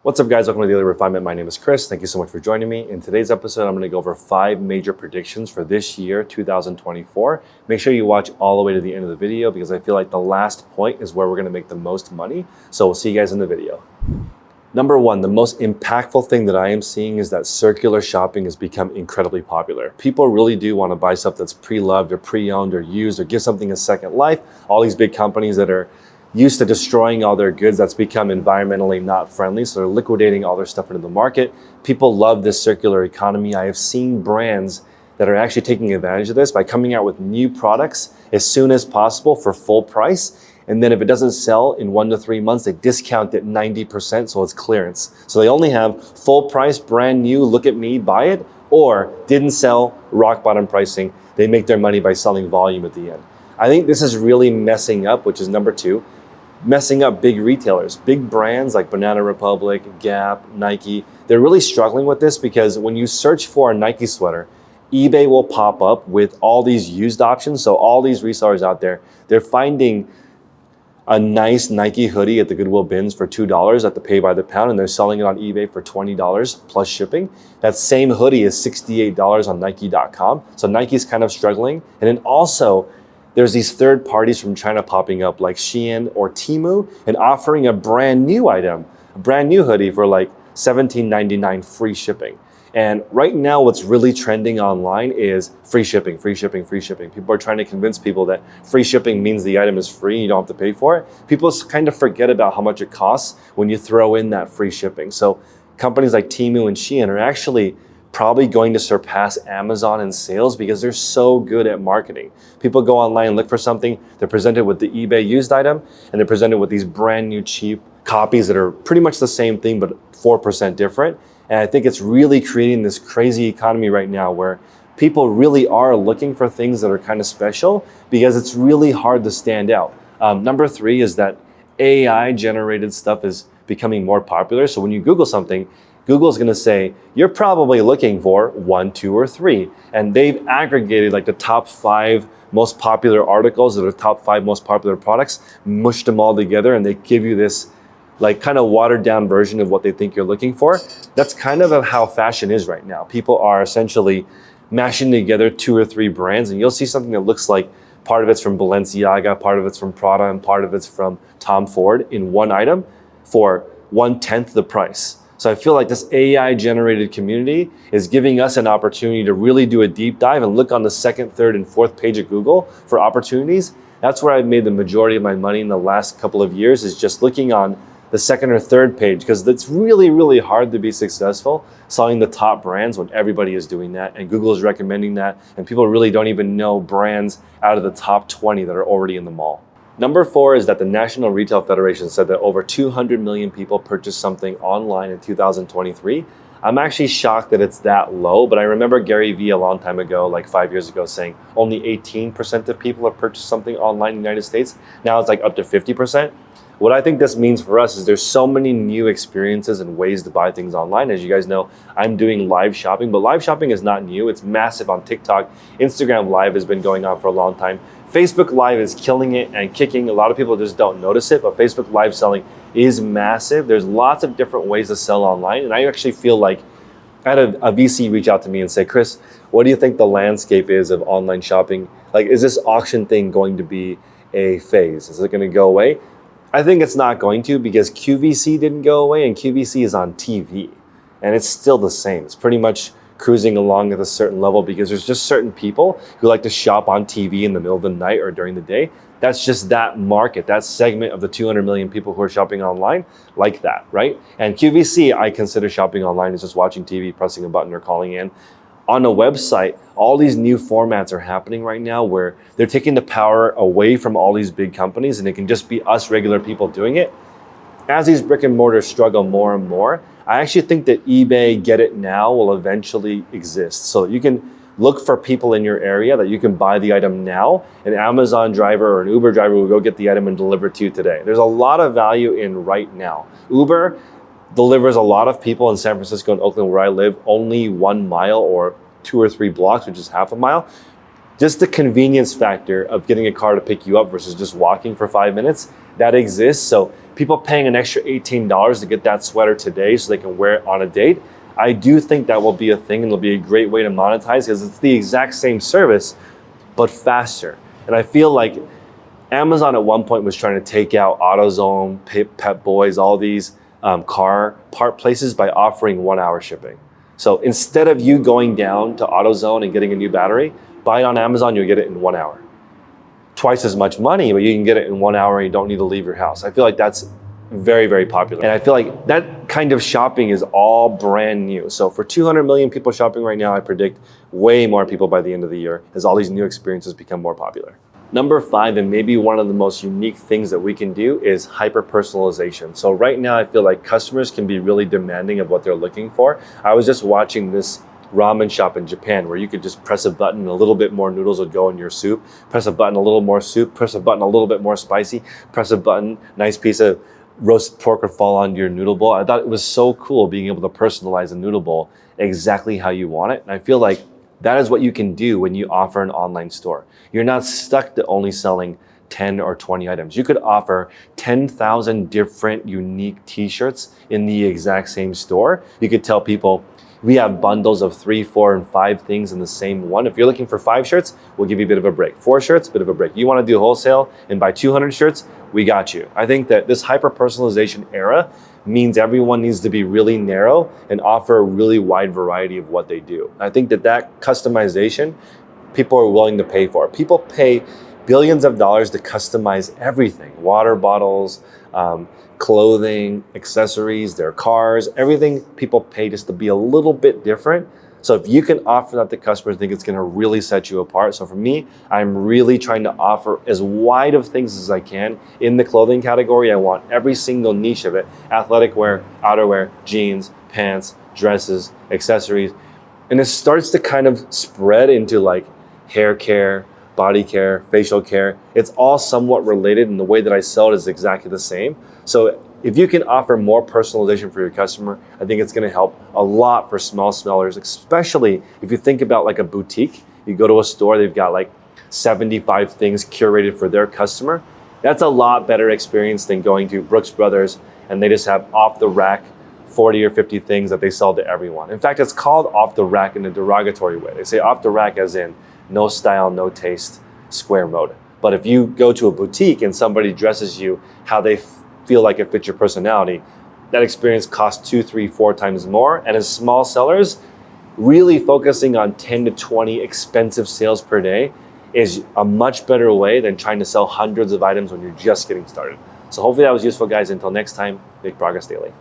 What's up guys, welcome to the Other Refinement. My name is Chris. Thank you so much for joining me. In today's episode, I'm going to go over 5 major predictions for this year, 2024. Make sure you watch all the way to the end of the video because I feel like the last point is where we're going to make the most money. So we'll see you guys in the video. Number 1, the most impactful thing that I am seeing is that circular shopping has become incredibly popular. People really do want to buy stuff that's pre-loved or pre-owned or used or give something a second life. All these big companies that are used to destroying all their goods, that's become environmentally not friendly, so they're liquidating all their stuff into the market. People love this circular economy. I have seen brands that are actually taking advantage of this by coming out with new products as soon as possible for full price. And then if it doesn't sell in 1 to 3 months, they discount it 90%, so it's clearance. So they only have full price, brand new, look at me, buy it, or didn't sell, rock bottom pricing. They make their money by selling volume at the end. I think this is really messing up, which is number 2, messing up big retailers. Big brands like Banana Republic, Gap, Nike, they're really struggling with this because when you search for a Nike sweater, eBay will pop up with all these used options. So all these resellers out there, they're finding a nice Nike hoodie at the Goodwill bins for $2 at the pay by the pound, and they're selling it on eBay for $20 plus shipping. That same hoodie is $68 on Nike.com. So Nike's kind of struggling. And then also, there's these third parties from China popping up like Shein or Temu and offering a brand new item, a brand new hoodie for like $17.99 free shipping. And right now what's really trending online is free shipping, free shipping, free shipping. People are trying to convince people that free shipping means the item is free and you don't have to pay for it. People kind of forget about how much it costs when you throw in that free shipping. So companies like Temu and Shein are actually probably going to surpass Amazon in sales because they're so good at marketing. People go online and look for something, they're presented with the eBay used item, and they're presented with these brand new cheap copies that are pretty much the same thing but 4% different. And I think it's really creating this crazy economy right now where people really are looking for things that are kind of special because it's really hard to stand out. Number 3 is that AI generated stuff is becoming more popular. So when you Google something, Google's going to say, you're probably looking for 1, 2, or 3. And they've aggregated like the top 5 most popular articles or the top 5 most popular products, mushed them all together, and they give you this like kind of watered down version of what they think you're looking for. That's kind of how fashion is right now. People are essentially mashing together 2 or 3 brands, and you'll see something that looks like part of it's from Balenciaga, part of it's from Prada, and part of it's from Tom Ford in one item for 1/10 the price. So I feel like this AI generated community is giving us an opportunity to really do a deep dive and look on the 2nd, 3rd, and 4th page of Google for opportunities. That's where I've made the majority of my money in the last couple of years, is just looking on the 2nd or 3rd page, because it's really, really hard to be successful selling the top brands when everybody is doing that and Google is recommending that, and people really don't even know brands out of the top 20 that are already in the mall. Number 4 is that the National Retail Federation said that over 200 million people purchased something online in 2023. I'm actually shocked that it's that low, but I remember Gary Vee a long time ago, like 5 years ago, saying only 18% of people have purchased something online in the United States. Now it's like up to 50%. What I think this means for us is there's so many new experiences and ways to buy things online. As you guys know, I'm doing live shopping, but live shopping is not new. It's massive on TikTok. Instagram Live has been going on for a long time. Facebook Live is killing it and kicking. A lot of people just don't notice it, but Facebook Live selling is massive. There's lots of different ways to sell online. And I actually feel like I had a VC reach out to me and say, Chris, what do you think the landscape is of online shopping? Like, is this auction thing going to be a phase? Is it going to go away? I think it's not going to, because QVC didn't go away, and QVC is on TV and it's still the same. It's pretty much cruising along at a certain level because there's just certain people who like to shop on TV in the middle of the night or during the day. That's just that market, that segment of the 200 million people who are shopping online like that, right? And QVC, I consider shopping online as just watching TV, pressing a button or calling in. On a website, all these new formats are happening right now where they're taking the power away from all these big companies and it can just be us regular people doing it. As these brick and mortars struggle more and more, I actually think that eBay Get It Now will eventually exist. So you can look for people in your area that you can buy the item now. An Amazon driver or an Uber driver will go get the item and deliver it to you today. There's a lot of value in right now. Uber delivers a lot of people in San Francisco and Oakland, where I live, only 1 mile or 2 or 3 blocks, which is half a mile. just the convenience factor of getting a car to pick you up versus just walking for 5 minutes, that exists. So people paying an extra $18 to get that sweater today so they can wear it on a date, I do think that will be a thing, and it'll be a great way to monetize because it's the exact same service, but faster. And I feel like Amazon at one point was trying to take out AutoZone, Pep Boys, all these car part places by offering 1 hour shipping. So instead of you going down to AutoZone and getting a new battery, buy it on Amazon, you'll get it in 1 hour. Twice as much money, but you can get it in 1 hour and you don't need to leave your house. I feel like that's very, very popular. And I feel like that kind of shopping is all brand new. So for 200 million people shopping right now, I predict way more people by the end of the year as all these new experiences become more popular. Number 5, and maybe one of the most unique things that we can do, is hyper-personalization. So right now, I feel like customers can be really demanding of what they're looking for. I was just watching this ramen shop in Japan where you could just press a button and a little bit more noodles would go in your soup, press a button, a little more soup, press a button, a little bit more spicy, press a button, nice piece of roast pork would fall onto your noodle bowl. I thought it was so cool being able to personalize a noodle bowl exactly how you want it. And I feel like that is what you can do when you offer an online store. You're not stuck to only selling 10 or 20 items. You could offer 10,000 different unique t-shirts in the exact same store. You could tell people, we have bundles of 3, 4, and 5 things in the same one. If you're looking for 5 shirts, we'll give you a bit of a break. 4 shirts, bit of a break. You want to do wholesale and buy 200 shirts, we got you. I think that this hyper-personalization era means everyone needs to be really narrow and offer a really wide variety of what they do. I think that customization, people are willing to pay for. People pay billions of dollars to customize everything. Water bottles, clothing, accessories, their cars, everything people pay just to be a little bit different. So if you can offer that to customers, I think it's gonna really set you apart. So for me, I'm really trying to offer as wide of things as I can. In the clothing category, I want every single niche of it: athletic wear, outerwear, jeans, pants, dresses, accessories. And it starts to kind of spread into like hair care, body care, facial care. It's all somewhat related, and the way that I sell it is exactly the same. So if you can offer more personalization for your customer, I think it's gonna help a lot for small sellers, especially if you think about like a boutique. You go to a store, they've got like 75 things curated for their customer. That's a lot better experience than going to Brooks Brothers and they just have off the rack 40 or 50 things that they sell to everyone. In fact, it's called off the rack in a derogatory way. They say off the rack as in no style, no taste, square mode. But if you go to a boutique and somebody dresses you how they feel like it fits your personality, that experience costs 2, 3, 4 times more. And as small sellers, really focusing on 10 to 20 expensive sales per day is a much better way than trying to sell hundreds of items when you're just getting started. So hopefully that was useful, guys. Until next time, make progress daily.